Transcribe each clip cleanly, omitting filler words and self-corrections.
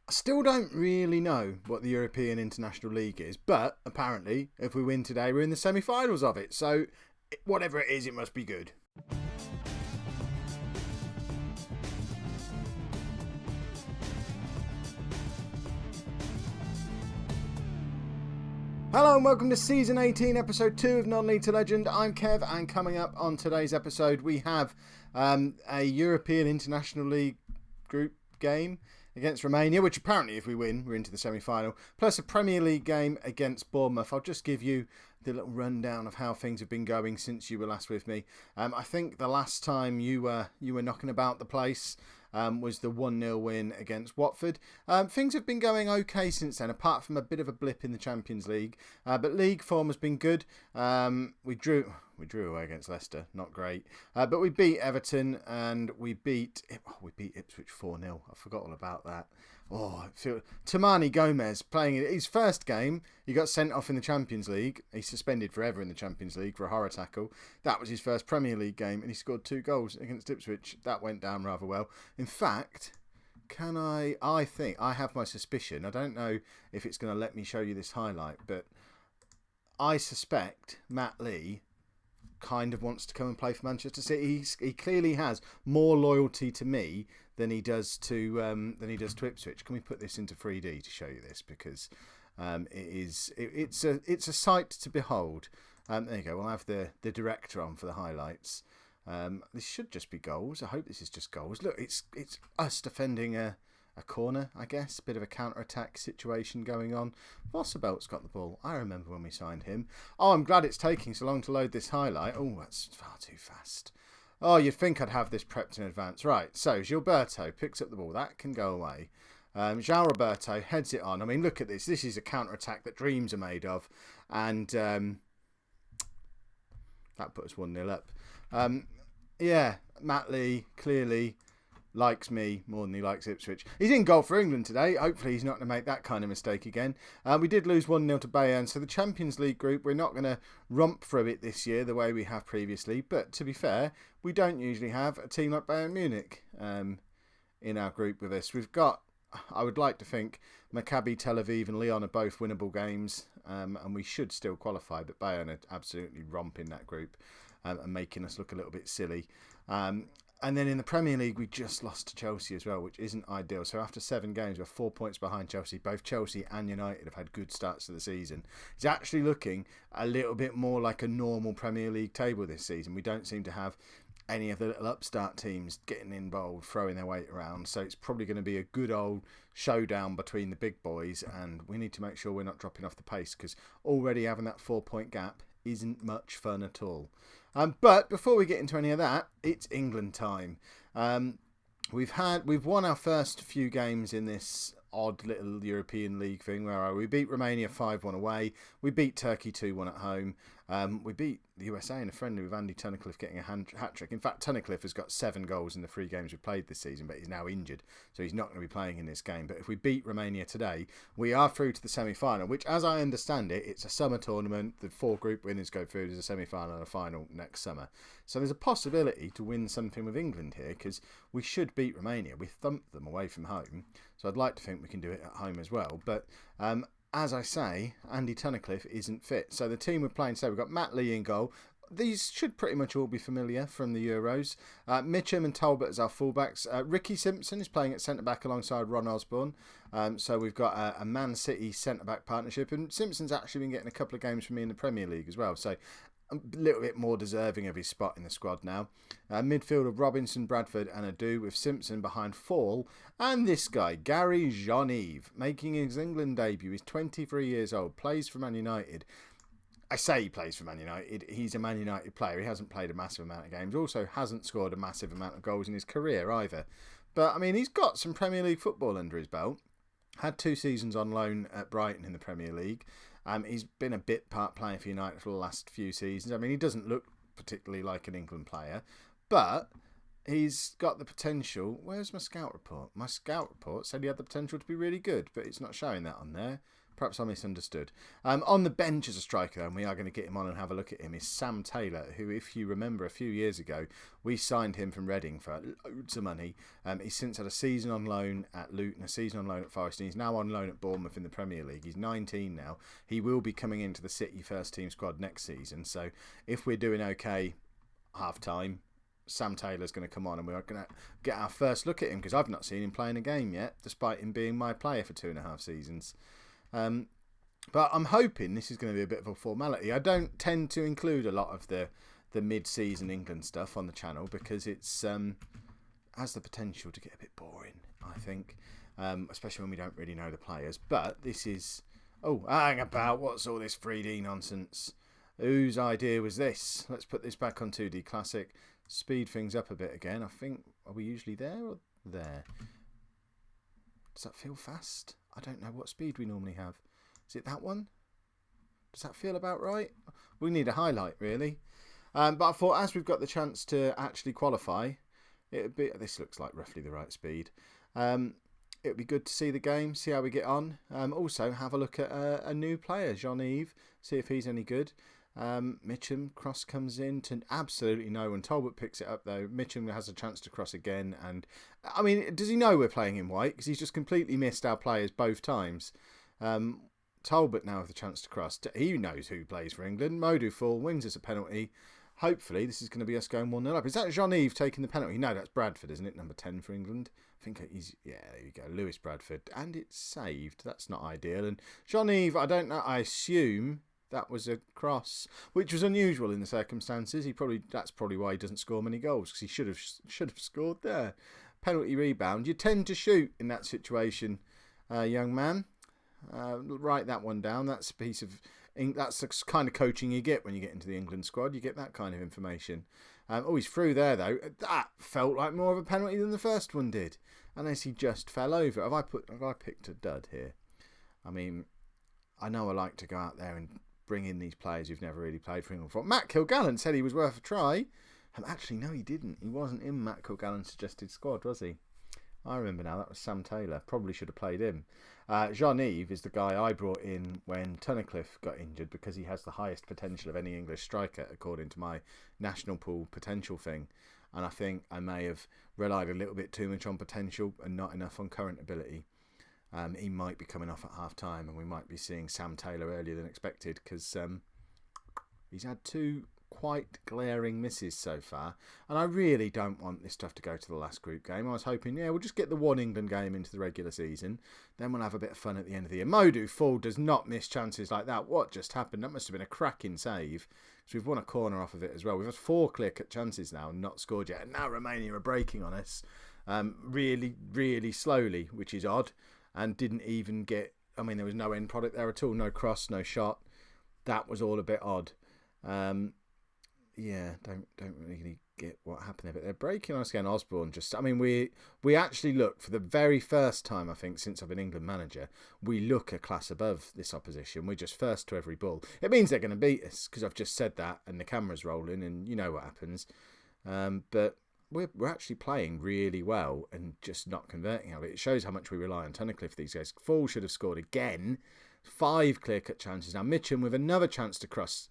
I still don't really know what the European International League is, but apparently, if we win today, we're in the semi-finals of it. So, whatever it is, it must be good. Hello and welcome to Season 18, Episode 2 of Non-League to Legend. I'm Kev, and coming up on today's episode, we have a European International League group game against Romania, which apparently if we win, we're into the semi-final, plus a Premier League game against Bournemouth. I'll just give you the little rundown of how things have been going since you were last with me. I think the last time you were knocking about the place was the 1-0 win against Watford. Things have been going okay since then, apart from a bit of a blip in the Champions League. But league form has been good. We drew away against Leicester, not great. But we beat Everton and we beat Ipswich 4-0. I forgot all about that. Tamani Gomez playing his first game. He got sent off in the Champions League. He's suspended forever in the Champions League for a horror tackle. That was his first Premier League game, and he scored 2 goals against Ipswich. That went down rather well. In fact, I think I have my suspicion. I don't know if it's going to let me show you this highlight, but I suspect Matt Lee kind of wants to come and play for Manchester City. He clearly has more loyalty to me than he does to Ipswich. Can we put this into 3D to show you this, because it's a sight to behold. There you go. We'll have the director on for the highlights. This should just be goals. I hope this is just goals. Look, it's us defending a corner, I guess. A bit of a counter-attack situation going on. Vosselbelt's got the ball. I remember when we signed him. Oh, I'm glad it's taking so long to load this highlight. Oh, that's far too fast. Oh, you'd think I'd have this prepped in advance. Right, so Gilberto picks up the ball. That can go away. João Roberto heads it on. I mean, look at this. This is a counter-attack that dreams are made of. And that put us 1-0 up. Matt Lee clearly likes me more than he likes Ipswich. He's in goal for England today. Hopefully he's not going to make that kind of mistake again. We did lose 1-0 to Bayern, so the Champions League group, we're not going to romp through it this year the way we have previously. But to be fair, we don't usually have a team like Bayern Munich in our group with us. We've got, I would like to think, Maccabi Tel Aviv and Lyon are both winnable games, and we should still qualify, but Bayern are absolutely romping that group and making us look a little bit silly. And then in the Premier League, we just lost to Chelsea as well, which isn't ideal. So after 7 games, we're 4 points behind Chelsea. Both Chelsea and United have had good starts to the season. It's actually looking a little bit more like a normal Premier League table this season. We don't seem to have any of the little upstart teams getting involved, throwing their weight around. So it's probably going to be a good old showdown between the big boys. And we need to make sure we're not dropping off the pace, because already having that 4-point gap isn't much fun at all. But before we get into any of that, it's England time. We've won our first few games in this odd little European League thing where we beat Romania 5-1 away, we beat Turkey 2-1 at home, we beat the USA in a friendly with Andy Tunnicliffe getting a hat-trick. In fact, Tunnicliffe has got 7 goals in the 3 games we've played this season, but he's now injured, so he's not going to be playing in this game. But if we beat Romania today, we are through to the semi-final, which, as I understand it, it's a summer tournament. The 4 group winners go through to a semi-final and a final next summer. So there's a possibility to win something with England here, because we should beat Romania. We thumped them away from home, so I'd like to think we can do it at home as well. But as I say, Andy Tunnicliffe isn't fit. So the team we're playing today, we've got Matt Lee in goal. These should pretty much all be familiar from the Euros. Mitcham and Talbot as our fullbacks. Ricky Simpson is playing at centre-back alongside Ron Osborne. So we've got a Man City centre-back partnership. And Simpson's actually been getting a couple of games for me in the Premier League as well. So a little bit more deserving of his spot in the squad now. Midfield of Robinson, Bradford and Adu, with Simpson behind Fall. And this guy, Gary Jean-Yves, making his England debut. He's 23 years old, plays for Man United. I say he plays for Man United. He's a Man United player. He hasn't played a massive amount of games. Also hasn't scored a massive amount of goals in his career either. But, I mean, he's got some Premier League football under his belt. Had 2 seasons on loan at Brighton in the Premier League. He's been a bit part playing for United for the last few seasons. I mean, he doesn't look particularly like an England player, but he's got the potential. Where's my scout report? My scout report said he had the potential to be really good, but it's not showing that on there. Perhaps I misunderstood. On the bench as a striker, and we are going to get him on and have a look at him, is Sam Taylor, who, if you remember, a few years ago, we signed him from Reading for loads of money. He's since had a season on loan at Luton, a season on loan at Forest, and he's now on loan at Bournemouth in the Premier League. He's 19 now. He will be coming into the City first team squad next season. So if we're doing okay half-time, Sam Taylor's going to come on and we're going to get our first look at him, because I've not seen him playing a game yet, despite him being my player for 2.5 seasons. But I'm hoping this is going to be a bit of a formality. I don't tend to include a lot of the mid-season England stuff on the channel because it's has the potential to get a bit boring, I think, especially when we don't really know the players. But this is... Oh, hang about, what's all this 3D nonsense? Whose idea was this? Let's put this back on 2D Classic. Speed things up a bit again. I think, are we usually there or there? Does that feel fast? I don't know what speed we normally have. Is it that one? Does that feel about right? We need a highlight, really. But I thought, as we've got the chance to actually qualify, it'd be... This looks like roughly the right speed. It'd be good to see the game, see how we get on. Also, have a look at a new player, Jean-Yves, see if he's any good. Mitchum, cross comes in to absolutely no one. Talbot picks it up though. Mitchum has a chance to cross again, and I mean, does he know we're playing in white? Because he's just completely missed our players both times. Talbot now with the chance to cross. He knows who plays for England. Modou Fall wins us a penalty. Hopefully this is going to be us going 1-0 up. Is that Jean-Yves taking the penalty? No, that's Bradford, isn't it? Number 10 for England. I think he's... Yeah, there you go. Lewis Bradford. And it's saved. That's not ideal. And Jean-Yves, I don't know. I assume that was a cross, which was unusual in the circumstances. That's probably why he doesn't score many goals, because he should have scored there. Penalty rebound. You tend to shoot in that situation, young man. Write that one down. That's a piece of... That's the kind of coaching you get when you get into the England squad. You get that kind of information. He's through there, though. That felt like more of a penalty than the first one did. Unless he just fell over. Have I picked a dud here? I mean, I know I like to go out there and bring in these players who've never really played for England before. Matt Kilgallen said he was worth a try. Actually, no, he didn't. He wasn't in Matt Kilgallen's suggested squad, was he? I remember now, that was Sam Taylor. Probably should have played him. Jean-Yves is the guy I brought in when Tunnicliffe got injured, because he has the highest potential of any English striker, according to my national pool potential thing. And I think I may have relied a little bit too much on potential and not enough on current ability. He might be coming off at half-time, and we might be seeing Sam Taylor earlier than expected, because he's had 2 quite glaring misses so far, and I really don't want this stuff to go to the last group game. I was hoping, we'll just get the one England game into the regular season, then we'll have a bit of fun at the end of the year. Modou Fall does not miss chances like that. What just happened? That must have been a cracking save, because we've won a corner off of it as well. We've had 4 clear-cut chances now and not scored yet, and now Romania are breaking on us really, really slowly, which is odd, and didn't even get... I mean, there was no end product there at all. No cross, no shot. That was all a bit odd. Yeah, don't really get what happened there, but they're breaking on us again. Osborne we actually look, for the very first time I think since I've been England manager, we look a class above this opposition. We're just first to every ball. It means they're going to beat us, because I've just said that and the camera's rolling and you know what happens. But we're actually playing really well and just not converting out of it. It shows how much we rely on Tunnicliffe these days. Fall should have scored again. 5 clear-cut chances. Now Mitchum with another chance to cross.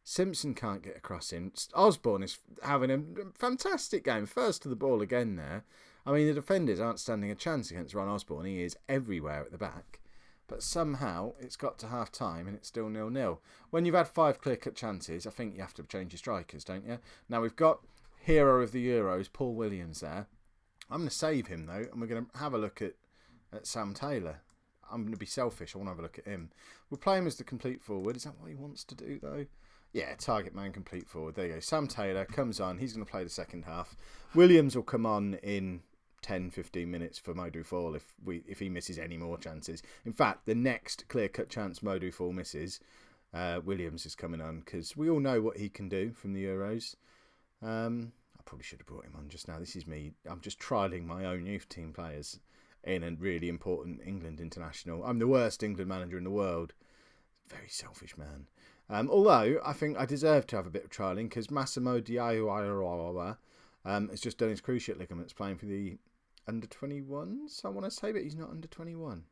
Simpson can't get across in. Osborne is having a fantastic game. First to the ball again there. I mean, the defenders aren't standing a chance against Ron Osborne. He is everywhere at the back. But somehow it's got to half-time and it's still 0-0. When you've had 5 clear-cut chances, I think you have to change your strikers, don't you? Now we've got hero of the Euros, Paul Williams there. I'm going to save him, though, and we're going to have a look at Sam Taylor. I'm going to be selfish. I want to have a look at him. We'll play him as the complete forward. Is that what he wants to do, though? Yeah, target man, complete forward. There you go. Sam Taylor comes on. He's going to play the second half. Williams will come on in 10-15 minutes for Modou Fall if he misses any more chances. In fact, the next clear-cut chance Modou Fall misses, Williams is coming on, because we all know what he can do from the Euros. I probably should have brought him on just now. This is me. I'm just trialling my own youth team players in a really important England international. I'm the worst England manager in the world. Very selfish man. Although, I think I deserve to have a bit of trialling, because Massimo Diawara has just done his cruciate ligaments playing for the under-21s, I want to say, but he's not under-21.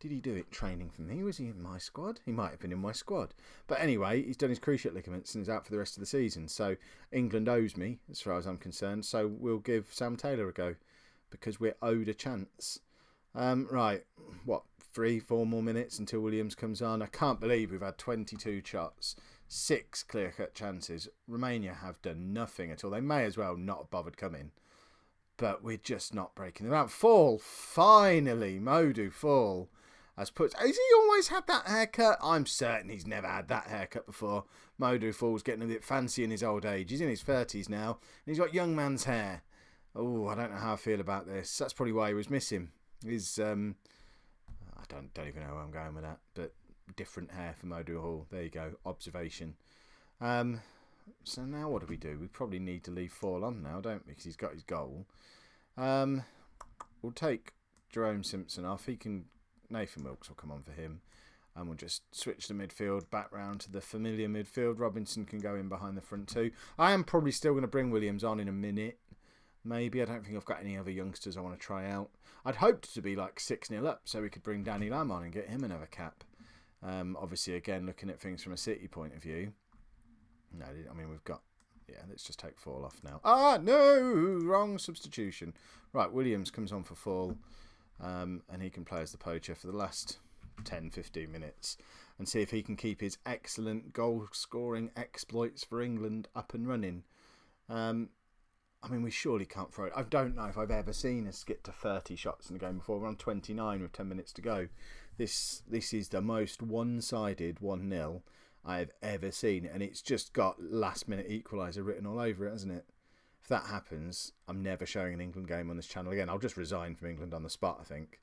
Did he do it training for me? Was he in my squad? He might have been in my squad. But anyway, he's done his cruciate ligaments and is out for the rest of the season. So England owes me, as far as I'm concerned. So we'll give Sam Taylor a go because we're owed a chance. Right, 3-4 more minutes until Williams comes on. I can't believe we've had 22 shots, 6 clear-cut chances. Romania have done nothing at all. They may as well not have bothered coming. But we're just not breaking them out. Fall, finally, Modu Fall. Has he always had that haircut? I'm certain he's never had that haircut before. Modu Fall's getting a bit fancy in his old age. He's in his 30s now, and he's got young man's hair. Oh, I don't know how I feel about this. That's probably why he was missing. His, I don't even know where I'm going with that, but different hair for Modu Hall. There you go, observation. So now what do? We probably need to leave Fall on now, don't we? Because he's got his goal. We'll take Jerome Simpson off. Nathan Wilkes will come on for him. And we'll just switch the midfield back round to the familiar midfield. Robinson can go in behind the front two. I am probably still going to bring Williams on in a minute. Maybe. I don't think I've got any other youngsters I want to try out. I'd hoped to be like 6-0 up so we could bring Danny Lamb on and get him another cap. Obviously, again, looking at things from a City point of view. No, I mean, we've got... Yeah, let's just take Fall off now. Ah, no! Wrong substitution. Right, Williams comes on for Fall. And he can play as the poacher for the last 10-15 minutes and see if he can keep his excellent goal-scoring exploits for England up and running. I mean, we surely can't throw it. I don't know if I've ever seen us get to 30 shots in the game before. We're on 29 with 10 minutes to go. This is the most one-sided 1-0 I have ever seen, and it's just got last-minute equaliser written all over it, hasn't it? If that happens, I'm never showing an England game on this channel again. I'll just resign from England on the spot, I think.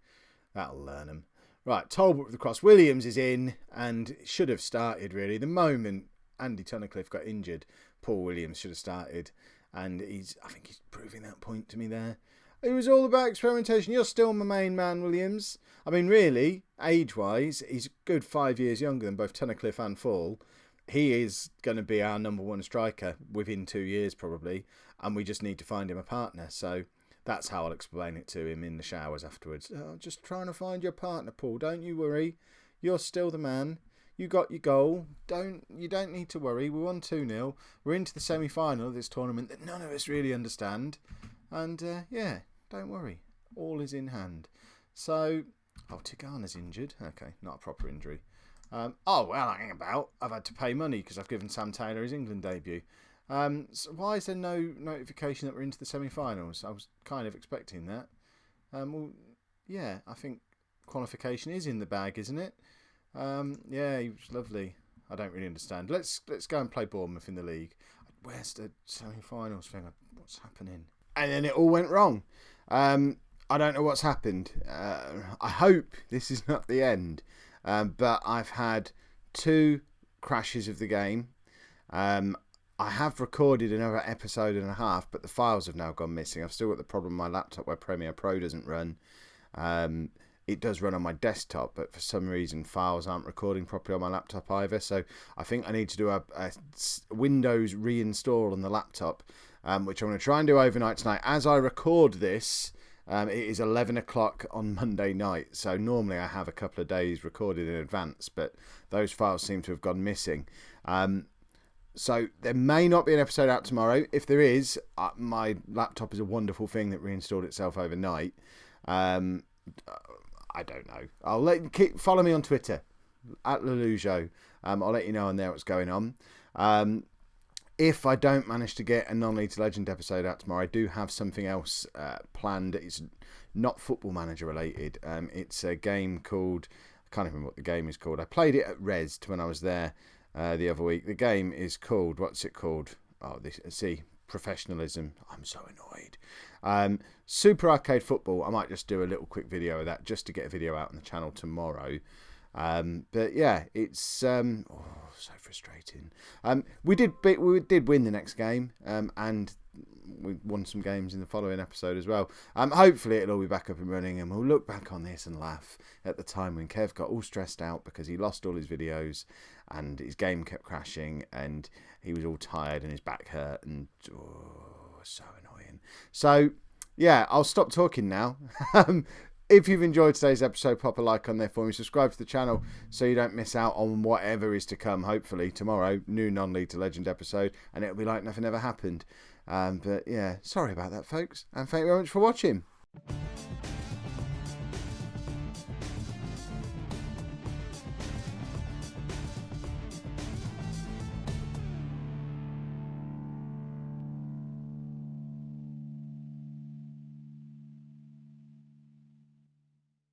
That'll learn them. Right, Talbot with the cross. Williams is in and should have started, really. The moment Andy Tunnicliffe got injured, Paul Williams should have started. And I think he's proving that point to me there. It was all about experimentation. You're still my main man, Williams. I mean, really, age-wise, he's a good 5 years younger than both Tunnicliffe and Fall. He is going to be our number one striker within 2 years, probably. And we just need to find him a partner. So that's how I'll explain it to him in the showers afterwards. Oh, just trying to find your partner, Paul. Don't you worry. You're still the man. You got your goal. You don't need to worry. We won 2-0. We're into the semi-final of this tournament that none of us really understand. And, yeah, don't worry. All is in hand. So, Tigana's injured. Okay, not a proper injury. Well, hang about. I've had to pay money because I've given Sam Taylor his England debut. So why is there no notification that we're into the semi-finals? I was kind of expecting that. Well, yeah, I think qualification is in the bag, isn't it? Yeah, he was lovely. I don't really understand. Let's go and play Bournemouth in the league. Where's the semi-finals thing? What's happening? And then it all went wrong. I don't know what's happened. I hope this is not the end. But I've had 2 crashes of the game. I have recorded another episode and a half, but the files have now gone missing. I've still got the problem on my laptop where Premiere Pro doesn't run. It does run on my desktop, but for some reason files aren't recording properly on my laptop either. So I think I need to do a Windows reinstall on the laptop, which I'm going to try and do overnight tonight. As I record this, it is 11 o'clock on Monday night. So normally I have a couple of days recorded in advance, but those files seem to have gone missing. So there may not be an episode out tomorrow. If there is, my laptop is a wonderful thing that reinstalled itself overnight. I don't know. Follow me on Twitter at Lollujo. I'll let you know on there what's going on. If I don't manage to get a Non-League to Legend episode out tomorrow, I do have something else planned. It's not Football Manager related. It's a game called... I can't even remember what the game is called. I played it at Rest when I was there the other week. The game is called... What's it called? Professionalism. I'm so annoyed. Super Arcade Football. I might just do a little quick video of that just to get a video out on the channel tomorrow. But yeah, it's so frustrating. We did win the next game, and we won some games in the following episode as well. Hopefully it'll all be back up and running, and we'll look back on this and laugh at the time when Kev got all stressed out because he lost all his videos and his game kept crashing and he was all tired and his back hurt and so annoying. So yeah, I'll stop talking now. If you've enjoyed today's episode, pop a like on there for me. Subscribe to the channel so you don't miss out on whatever is to come. Hopefully tomorrow, new Non-League to Legend episode, and it'll be like nothing ever happened. But yeah, sorry about that, folks. And thank you very much for watching.